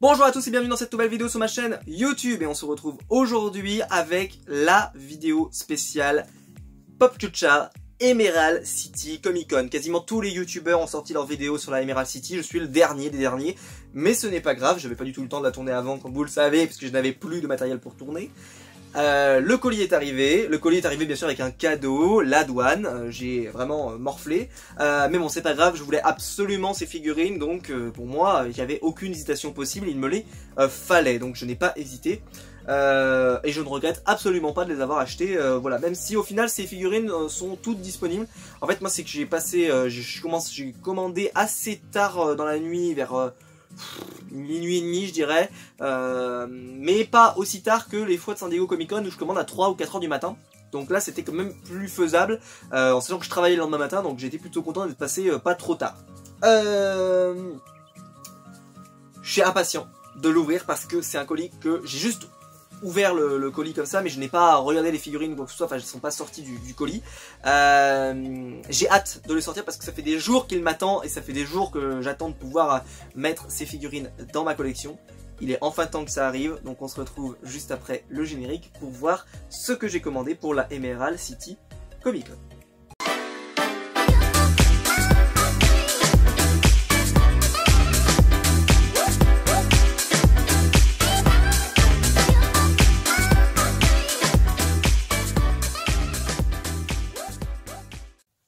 Bonjour à tous et bienvenue dans cette nouvelle vidéo sur ma chaîne YouTube et on se retrouve aujourd'hui avec la vidéo spéciale Popchucha Emerald City Comic Con. Quasiment tous les youtubeurs ont sorti leur vidéo sur la Emerald City, je suis le dernier des derniers, mais ce n'est pas grave, j'avais pas du tout le temps de la tourner avant comme vous le savez, parce que je n'avais plus de matériel pour tourner. Le colis est arrivé bien sûr avec un cadeau, la douane, j'ai vraiment morflé, mais bon c'est pas grave, je voulais absolument ces figurines, donc pour moi il n'y avait aucune hésitation possible, il me les fallait, donc je n'ai pas hésité, et je ne regrette absolument pas de les avoir achetées, voilà, même si au final ces figurines sont toutes disponibles. En fait moi c'est que j'ai passé, j'ai commandé assez tard dans la nuit, vers minuit et demi je dirais, mais pas aussi tard que les fois de San Diego Comic Con où je commande à 3 ou 4 heures du matin. Donc là c'était quand même plus faisable, en sachant que je travaillais le lendemain matin, donc j'étais plutôt content d'être passé pas trop tard. Je suis impatient de l'ouvrir parce que c'est un colis que j'ai juste ouvert le colis comme ça, mais je n'ai pas regardé les figurines ou quoi que ce soit, enfin elles ne sont pas sorties du colis. J'ai hâte de les sortir parce que ça fait des jours qu'il m'attend et ça fait des jours que j'attends de pouvoir mettre ces figurines dans ma collection. Il est enfin temps que ça arrive, donc on se retrouve juste après le générique pour voir ce que j'ai commandé pour la Emerald City Comic Con.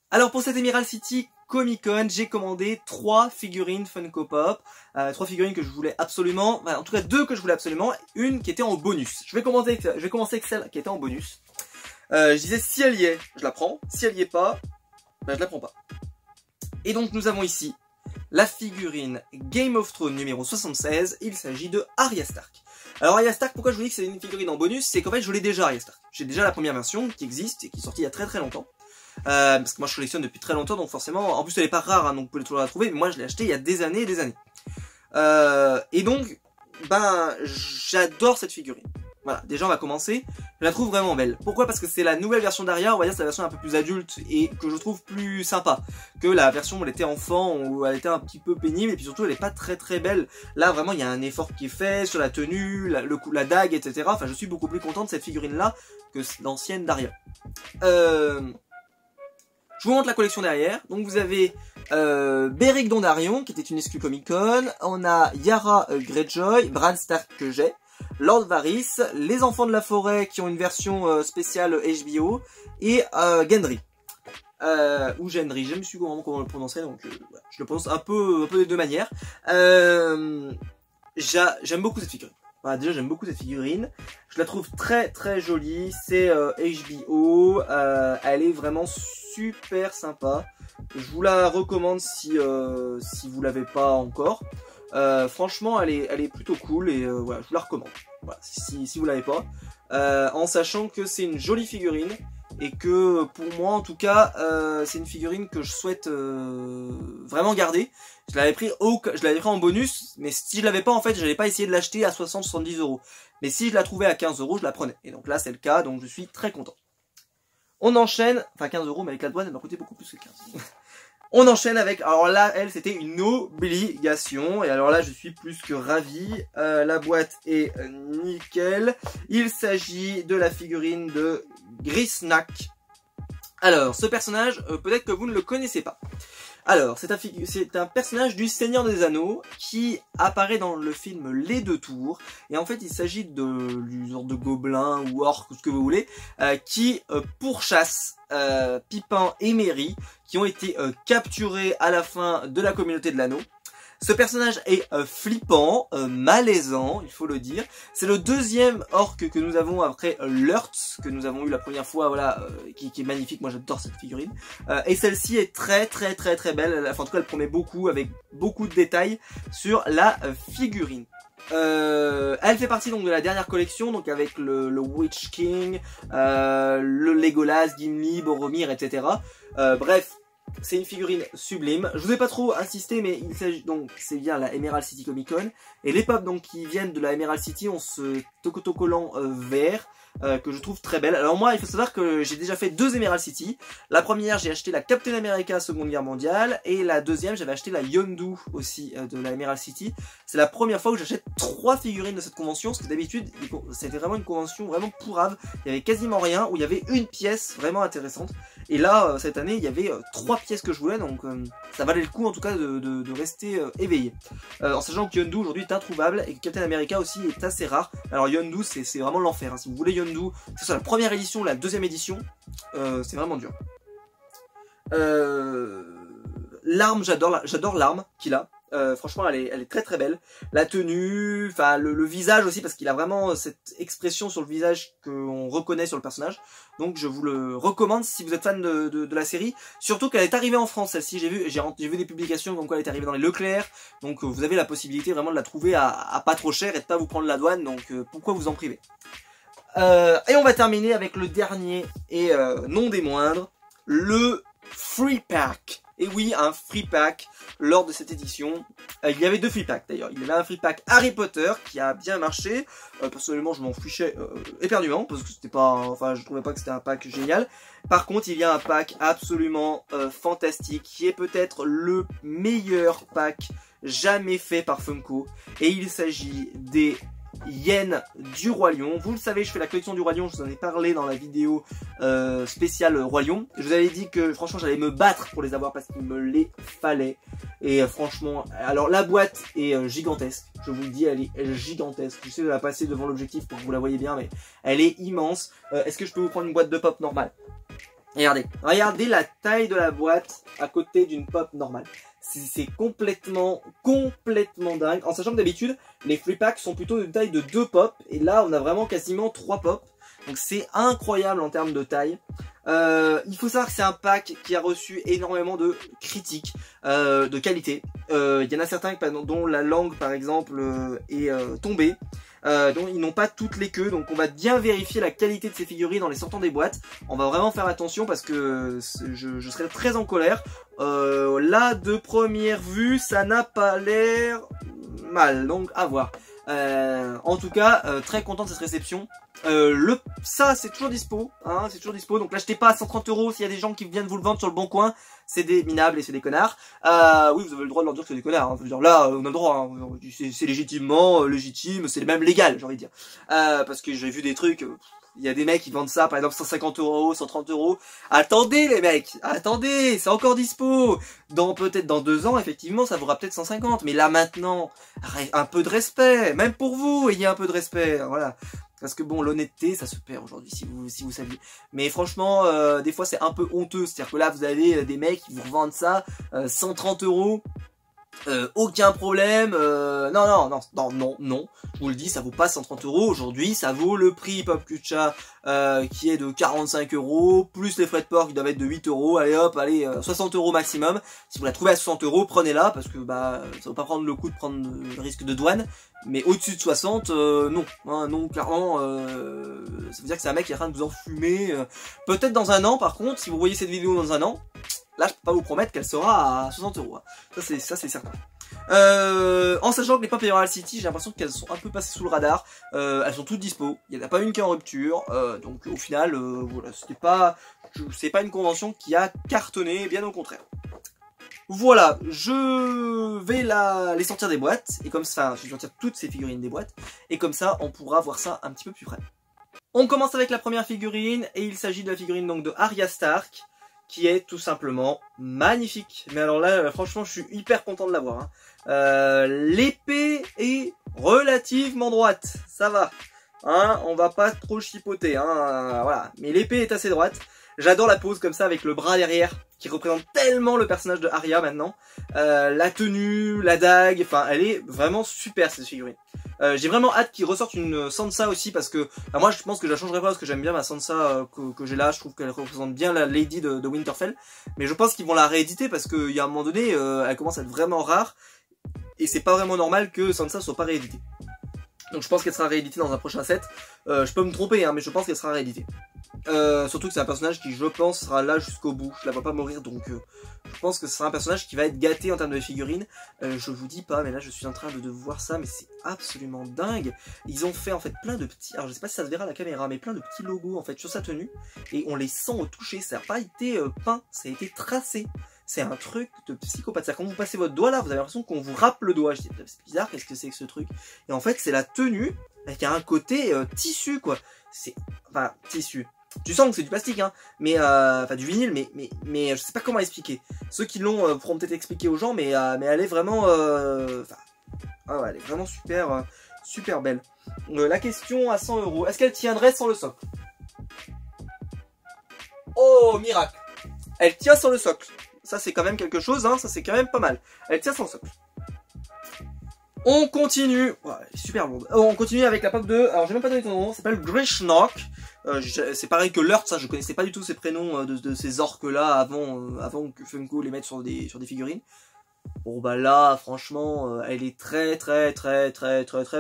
Alors pour cette Emerald City Comic Con, j'ai commandé 3 figurines Funko Pop, 3 figurines que je voulais absolument, en tout cas 2 que je voulais absolument, une qui était en bonus. Je vais commencer avec celle qui était en bonus. Je disais si elle y est, je la prends, si elle y est pas, ben je la prends pas. Et donc nous avons ici la figurine Game of Thrones numéro 76, il s'agit de Arya Stark. Alors Arya Stark, pourquoi je vous dis que c'est une figurine en bonus, c'est qu'en fait je l'ai déjà Arya Stark. J'ai déjà la première version qui existe et qui est sortie il y a très longtemps. Parce que moi je collectionne depuis très longtemps, donc forcément, en plus elle est pas rare, hein, donc vous pouvez toujours la trouver, mais moi je l'ai acheté il y a des années et des années. Et donc, ben, j'adore cette figurine. Voilà, déjà on va commencer, je la trouve vraiment belle. Pourquoi? Parce que c'est la nouvelle version d'Arya, on va dire c'est la version un peu plus adulte et que je trouve plus sympa que la version où elle était enfant, où elle était un petit peu pénible, et puis surtout elle est pas très belle. Là vraiment il y a un effort qui est fait sur la tenue, la dague, etc. Enfin je suis beaucoup plus content de cette figurine là que l'ancienne d'Arya. Je vous montre la collection derrière. Donc vous avez Beric Dondarrion qui était une exclue Comic Con. On a Yara Greyjoy, Bran Stark que j'ai, Lord Varys, les enfants de la forêt qui ont une version spéciale HBO et Gendry. Ou Gendry, je me suis comment le prononcer, donc voilà. Je le prononce un peu des deux manières. J'aime beaucoup cette figurine. Voilà, déjà j'aime beaucoup cette figurine, je la trouve très jolie, c'est HBO, elle est vraiment super sympa, je vous la recommande si vous l'avez pas encore, franchement elle est plutôt cool et voilà, je vous la recommande, voilà, si vous l'avez pas, en sachant que c'est une jolie figurine et que pour moi en tout cas c'est une figurine que je souhaite vraiment garder. Je l'avais pris en bonus, mais si je l'avais pas en fait j'allais pas essayer de l'acheter à 60-70 €. Mais si je la trouvais à 15 € je la prenais. Et donc là c'est le cas, donc je suis très content. On enchaîne, enfin 15 € mais avec la douane elle m'a coûté beaucoup plus que 15. On enchaîne avec, alors là elle c'était une obligation, et alors là je suis plus que ravi, la boîte est nickel, il s'agit de la figurine de Grisnak. Alors ce personnage, peut-être que vous ne le connaissez pas. Alors c'est un personnage du Seigneur des Anneaux qui apparaît dans le film Les Deux Tours, et en fait il s'agit d'une sorte de gobelin ou orc ou ce que vous voulez, qui pourchasse Pippin et Merry qui ont été capturés à la fin de la communauté de l'anneau. Ce personnage est flippant, malaisant, il faut le dire. C'est le deuxième orc que nous avons après Lurtz, que nous avons eu la première fois, voilà, qui est magnifique. Moi j'adore cette figurine. Et celle-ci est très belle. Enfin, en tout cas, elle promet beaucoup, avec beaucoup de détails sur la figurine. Elle fait partie donc de la dernière collection, donc avec le Witch King, le Legolas, Gimli, Boromir, etc. Bref. C'est une figurine sublime. Je vous ai pas trop insisté, mais il s'agit donc, c'est bien la Emerald City Comic Con. Et les pops donc qui viennent de la Emerald City ont ce autocollant vert que je trouve très belle. Alors moi, il faut savoir que j'ai déjà fait 2 Emerald City. La première, j'ai acheté la Captain America Seconde Guerre mondiale, et la deuxième, j'avais acheté la Yondu aussi de la Emerald City. C'est la première fois que j'achète 3 figurines de cette convention, parce que d'habitude, c'était vraiment une convention vraiment pourrave. Il y avait quasiment rien, où il y avait une pièce vraiment intéressante. Et là, cette année, il y avait 3 pièces que je voulais, donc ça valait le coup en tout cas de rester éveillé. En sachant que Yondu aujourd'hui est introuvable, et que Captain America aussi est assez rare. Alors Yondu, c'est vraiment l'enfer, hein. Si vous voulez Yondu, que ce soit la première édition ou la deuxième édition, c'est vraiment dur. L'arme, j'adore l'arme qu'il a. Franchement, elle est très très belle. La tenue, enfin le visage aussi, parce qu'il a vraiment cette expression sur le visage qu'on reconnaît sur le personnage. Donc je vous le recommande si vous êtes fan de la série. Surtout qu'elle est arrivée en France, celle-ci. J'ai vu des publications comme quoi elle est arrivée dans les Leclerc. Donc vous avez la possibilité vraiment de la trouver à pas trop cher et de pas vous prendre la douane. Donc pourquoi vous en priver? Et on va terminer avec le dernier et non des moindres, le Free Pack. Et oui, un Free Pack lors de cette édition. Il y avait 2 Free Packs d'ailleurs. Il y avait un Free Pack Harry Potter qui a bien marché. Personnellement, je m'en fichais éperdument parce que c'était pas, enfin, je trouvais pas que c'était un pack génial. Par contre, il y a un pack absolument fantastique qui est peut-être le meilleur pack jamais fait par Funko. Et il s'agit des Yen du Roi Lion. Vous le savez, je fais la collection du Roi Lion, je vous en ai parlé dans la vidéo spéciale Roi Lion. Je vous avais dit que franchement j'allais me battre pour les avoir parce qu'il me les fallait. Et franchement, alors la boîte est gigantesque, je vous le dis, elle est gigantesque. J'essaie de la passer devant l'objectif pour que vous la voyez bien, mais elle est immense. Est-ce que je peux vous prendre une boîte de pop normale? Regardez la taille de la boîte à côté d'une pop normale. C'est complètement dingue. En sachant que d'habitude, les free packs sont plutôt de taille de 2 pop. Et là, on a vraiment quasiment 3 pop. Donc c'est incroyable en termes de taille. Il faut savoir que c'est un pack qui a reçu énormément de critiques de qualité. Il y en a certains dont la langue, par exemple, est tombée. Donc ils n'ont pas toutes les queues, donc on va bien vérifier la qualité de ces figurines en les sortant des boîtes. On va vraiment faire attention parce que je serais très en colère. Là de première vue ça n'a pas l'air mal, donc à voir. En tout cas très content de cette réception. Ça c'est toujours dispo, hein, c'est toujours dispo, donc l'achetez pas à 130 €. S'il y a des gens qui viennent vous le vendre sur le bon coin, c'est des minables et c'est des connards. Oui, vous avez le droit de leur dire que c'est des connards, hein. Je veux dire, là on a le droit, hein. C'est légitimement légitime, c'est même légal, j'ai envie de dire, parce que j'ai vu des trucs. Il y a des mecs qui vendent ça, par exemple 150 €, 130 €. Attendez les mecs, attendez, c'est encore dispo. Peut-être dans 2 ans, effectivement, ça vaudra peut-être 150. Mais là maintenant, un peu de respect, même pour vous, ayez un peu de respect, voilà. Parce que bon, l'honnêteté, ça se perd aujourd'hui, si vous saviez. Mais franchement, des fois c'est un peu honteux. C'est-à-dire que là, vous avez des mecs qui vous revendent ça 130 €. Aucun problème, non, je vous le dis, ça vaut pas 130 € aujourd'hui, ça vaut le prix Pop Kucha qui est de 45 €, plus les frais de port qui doivent être de 8 €, allez hop, 60 € maximum. Si vous la trouvez à 60 €, prenez-la, parce que bah ça vaut pas prendre le coup de prendre le risque de douane, mais au-dessus de 60, non, hein, non, clairement, ça veut dire que c'est un mec qui est en train de vous enfumer, peut-être dans un an par contre, si vous voyez cette vidéo dans un an, là, je peux pas vous promettre qu'elle sera à 60 €. Ça, c'est certain. En sachant que les pop Emerald City, j'ai l'impression qu'elles sont un peu passées sous le radar. Elles sont toutes dispo. Il n'y en a pas une qui est en rupture. Donc, au final, voilà, c'est pas une convention qui a cartonné, bien au contraire. Voilà, je vais les sortir des boîtes. Et comme ça, je vais sortir toutes ces figurines des boîtes. Et comme ça, on pourra voir ça un petit peu plus près. On commence avec la première figurine. Et il s'agit de la figurine donc de Arya Stark, qui est tout simplement magnifique. Mais alors là, franchement, je suis hyper content de l'avoir, hein. L'épée est relativement droite, ça va. Hein, on va pas trop chipoter, hein, voilà. Mais l'épée est assez droite. J'adore la pose comme ça avec le bras derrière, qui représente tellement le personnage de Arya maintenant. La tenue, la dague, enfin, elle est vraiment super cette figurine. J'ai vraiment hâte qu'ils ressortent une Sansa aussi parce que moi je pense que je la changerai pas parce que j'aime bien ma Sansa que j'ai là, je trouve qu'elle représente bien la Lady de Winterfell, mais je pense qu'ils vont la rééditer parce qu'il y a un moment donné elle commence à être vraiment rare et c'est pas vraiment normal que Sansa soit pas rééditée. Donc je pense qu'elle sera rééditée dans un prochain set. Je peux me tromper hein, mais je pense qu'elle sera rééditée. Surtout que c'est un personnage qui je pense sera là jusqu'au bout, je la vois pas mourir donc Je pense que c'est un personnage qui va être gâté en termes de figurines. Je vous dis pas, mais là je suis en train de voir ça, mais c'est absolument dingue. Ils ont fait en fait plein de petits, alors je sais pas si ça se verra à la caméra, mais plein de petits logos en fait sur sa tenue, et on les sent au toucher. Ça n'a pas été peint, ça a été tracé. C'est un truc de psychopathe. C'est-à-dire quand vous passez votre doigt là, vous avez l'impression qu'on vous râpe le doigt. Je dis, c'est bizarre, qu'est-ce que c'est que ce truc? Et en fait, c'est la tenue qui a un côté tissu, quoi. C'est, enfin, tissu. Tu sens que c'est du plastique, hein, mais enfin du vinyle, mais je sais pas comment expliquer. Ceux qui l'ont pourront peut-être expliquer aux gens, mais elle est vraiment, ah ouais, elle est vraiment super, super belle. La question à 100 €, est-ce qu'elle tiendrait sans le socle? Oh miracle, elle tient sans le socle. Ça c'est quand même quelque chose, hein, ça c'est quand même pas mal. Elle tient sans le socle. On continue, ouais, elle est super lourde. On continue avec la pop de, alors j'ai même pas donné ton nom, ça s'appelle Grishnock. C'est pareil que Lurt, ça je connaissais pas du tout ces prénoms de ces orques là avant que Funko les mette sur des figurines. Bon bah là franchement elle est très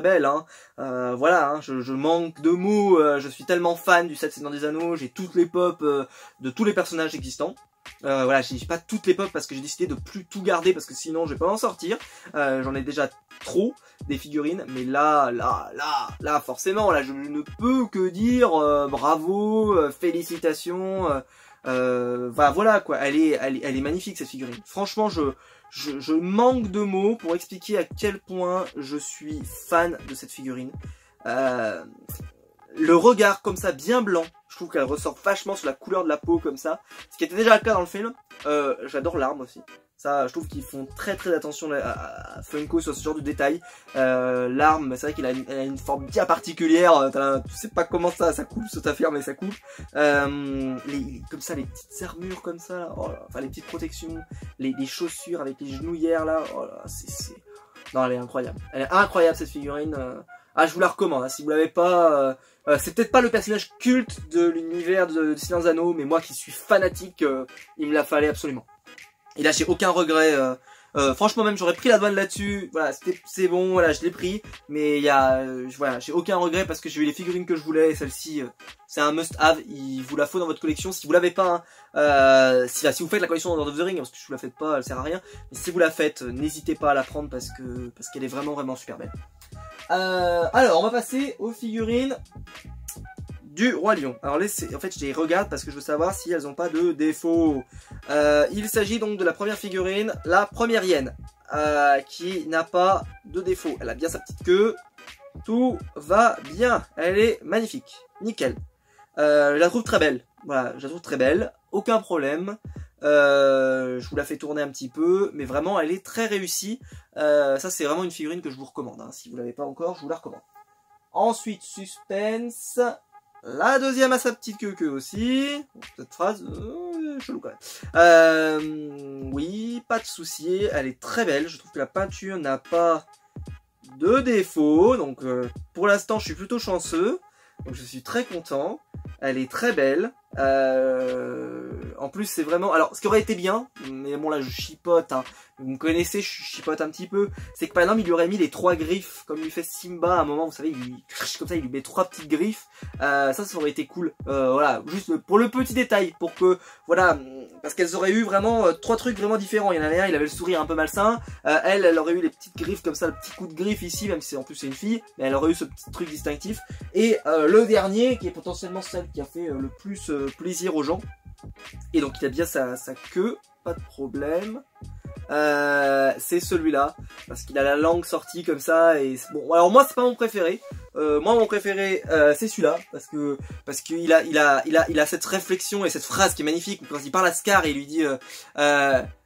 belle, hein. Voilà, hein, je manque de mots, je suis tellement fan du set Seigneur des Anneaux, j'ai toutes les pop de tous les personnages existants. Voilà, j'ai pas toutes les pop parce que j'ai décidé de plus tout garder parce que sinon je vais pas en sortir. J'en ai déjà trop des figurines, mais là forcément, là je ne peux que dire bravo, félicitations. Voilà quoi, elle est magnifique cette figurine. Franchement, je manque de mots pour expliquer à quel point je suis fan de cette figurine. Le regard comme ça, bien blanc, je trouve qu'elle ressort vachement sur la couleur de la peau comme ça. Ce qui était déjà le cas dans le film. J'adore l'arme aussi. Ça, je trouve qu'ils font très attention à Funko sur ce genre de détails. L'arme, c'est vrai qu'elle a une forme bien particulière. Tu sais pas comment ça coupe, cette affaire, mais ça coupe. Comme ça, les petites armures comme ça, là, oh là, enfin les petites protections, les chaussures avec les genouillères là. Oh là, non, elle est incroyable. Elle est incroyable cette figurine. Je vous la recommande. Hein, si vous l'avez pas, c'est peut-être pas le personnage culte de l'univers de Seigneur des Anneaux, mais moi qui suis fanatique, il me la fallait absolument. Et là, j'ai aucun regret. Franchement, même j'aurais pris la douane là-dessus. Voilà, c'est bon, voilà, je l'ai pris. Mais voilà, j'ai aucun regret parce que j'ai eu les figurines que je voulais. Et celle-ci, c'est un must-have. Il vous la faut dans votre collection. Si vous l'avez pas, hein, si vous faites la collection Lord of the Rings, parce que si vous la faites pas, elle sert à rien. Mais si vous la faites, n'hésitez pas à la prendre parce qu'elle est vraiment super belle. Alors, on va passer aux figurines du Roi Lion. Alors là, en fait, je les regarde parce que je veux savoir si elles n'ont pas de défaut. Il s'agit donc de la première figurine, la première hyène, qui n'a pas de défaut. Elle a bien sa petite queue, tout va bien, elle est magnifique, nickel. Je la trouve très belle, voilà, je la trouve très belle, aucun problème. Je vous la fais tourner un petit peu, mais vraiment elle est très réussie. Ça c'est vraiment une figurine que je vous recommande, hein. Si vous l'avez pas encore, je vous la recommande. Ensuite, suspense. La deuxième a sa petite queue aussi. Cette phrase, chelou quand même. Oui, pas de souci. Elle est très belle. Je trouve que la peinture n'a pas de défaut. Donc pour l'instant, je suis plutôt chanceux. Donc je suis très content. Elle est très belle. En plus, c'est vraiment... Alors, ce qui aurait été bien, mais bon là je chipote, hein. Vous me connaissez, je chipote un petit peu. C'est que par exemple, il lui aurait mis les 3 griffes, comme lui fait Simba à un moment, vous savez, comme ça, il lui met 3 petites griffes. Ça aurait été cool. Voilà, juste pour le petit détail, pour que, voilà, parce qu'elles auraient eu vraiment 3 trucs vraiment différents. Il y en avait un, il avait le sourire un peu malsain. Elle aurait eu les petites griffes comme ça, le petit coup de griffe ici, même si en plus c'est une fille, mais elle aurait eu ce petit truc distinctif. Et le dernier, qui est potentiellement celle qui a fait le plus plaisir aux gens. Et donc il a bien sa queue, pas de problème. C'est celui-là, parce qu'il a la langue sortie comme ça. Et bon, alors moi c'est pas mon préféré. Moi mon préféré c'est celui-là, parce qu'il a cette réflexion et cette phrase qui est magnifique. Quand il parle à Scar et il lui dit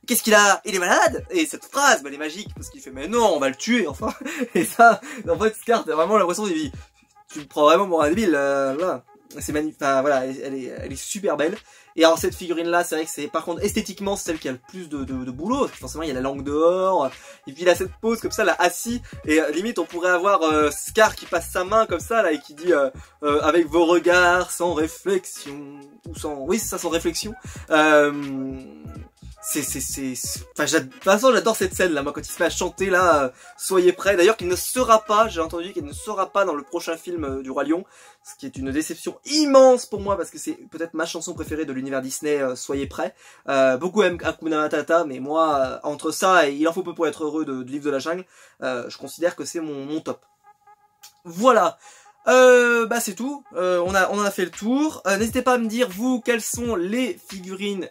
qu'est-ce qu'il a? Il est malade? Et cette phrase, elle est magique parce qu'il fait mais non, on va le tuer enfin. Et ça, en fait Scar, t'as vraiment l'impression qu'il dit tu me prends vraiment pour un débile. Voilà. C'est magnifique, enfin voilà, elle est super belle. Et alors cette figurine là, c'est vrai que c'est par contre esthétiquement celle qui a le plus de boulot. Forcément il y a la langue dehors, et puis il a cette pose comme ça là assis, et limite on pourrait avoir Scar qui passe sa main comme ça là et qui dit avec vos regards sans réflexion, ou sans, oui c'est ça, sans réflexion. Enfin, de toute façon, j'adore cette scène là, moi, quand il se met à chanter là, soyez prêts. D'ailleurs, qu'il ne sera pas, j'ai entendu qu'il ne sera pas dans le prochain film du Roi Lion, ce qui est une déception immense pour moi, parce que c'est peut-être ma chanson préférée de l'univers Disney, soyez prêts. Beaucoup aiment Hakuna Matata, mais moi, entre ça et Il en faut peu pour être heureux de Livre de la Jungle, je considère que c'est mon top. Voilà. Bah c'est tout, on en a fait le tour. N'hésitez pas à me dire vous quelles sont les figurines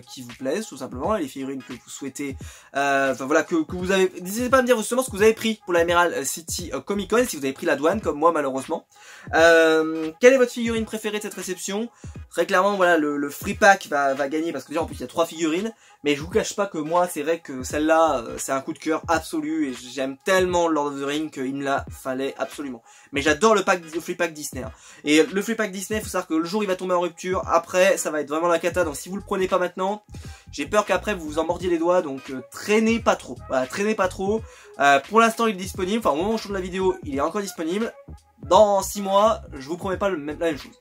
qui vous plaisent tout simplement, les figurines que vous souhaitez, enfin voilà que vous avez. N'hésitez pas à me dire justement ce que vous avez pris pour la Emerald City Comic Con, si vous avez pris la douane comme moi malheureusement. Quelle est votre figurine préférée de cette réception? Très clairement voilà le free pack va gagner parce que déjà en plus il y a 3 figurines, mais je vous cache pas que moi c'est vrai que celle-là c'est un coup de cœur absolu et j'aime tellement Lord of the Rings qu'il me la fallait absolument. Mais j'adore le free pack Disney. Hein. Et le free pack Disney, il faut savoir que le jour il va tomber en rupture, après ça va être vraiment la cata, donc si vous le prenez pas maintenant, j'ai peur qu'après vous vous en mordiez les doigts, donc traînez pas trop. Voilà, traînez pas trop. Pour l'instant il est disponible, enfin au moment où je tourne la vidéo, il est encore disponible. Dans 6 mois, je vous promets pas la même chose.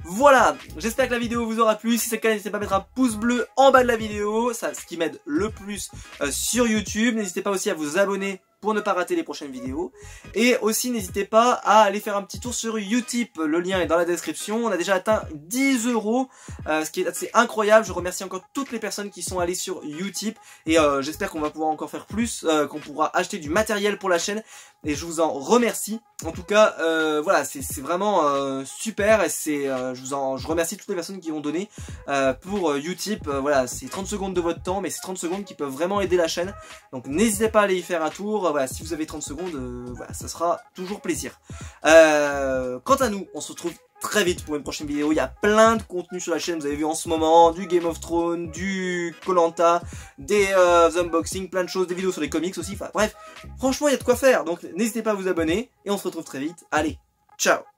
Voilà, j'espère que la vidéo vous aura plu. Si c'est le cas, n'hésitez pas à mettre un pouce bleu en bas de la vidéo, c'est ce qui m'aide le plus sur YouTube. N'hésitez pas aussi à vous abonner pour ne pas rater les prochaines vidéos. Et aussi n'hésitez pas à aller faire un petit tour sur Utip, le lien est dans la description. On a déjà atteint 10 €, ce qui est assez incroyable. Je remercie encore toutes les personnes qui sont allées sur Utip. Et j'espère qu'on va pouvoir encore faire plus, qu'on pourra acheter du matériel pour la chaîne. Et je vous en remercie. En tout cas, voilà, c'est vraiment super. Et je remercie toutes les personnes qui ont donné pour Utip. Voilà, c'est 30 secondes de votre temps, mais c'est 30 secondes qui peuvent vraiment aider la chaîne. Donc n'hésitez pas à aller y faire un tour. Voilà, si vous avez 30 secondes, voilà, ça sera toujours plaisir. Quant à nous, on se retrouve très vite pour une prochaine vidéo. Il y a plein de contenu sur la chaîne, vous avez vu en ce moment, du Game of Thrones, du Koh-Lanta, des unboxings, plein de choses, des vidéos sur les comics aussi. Enfin bref, franchement il y a de quoi faire. Donc n'hésitez pas à vous abonner et on se retrouve très vite. Allez, ciao!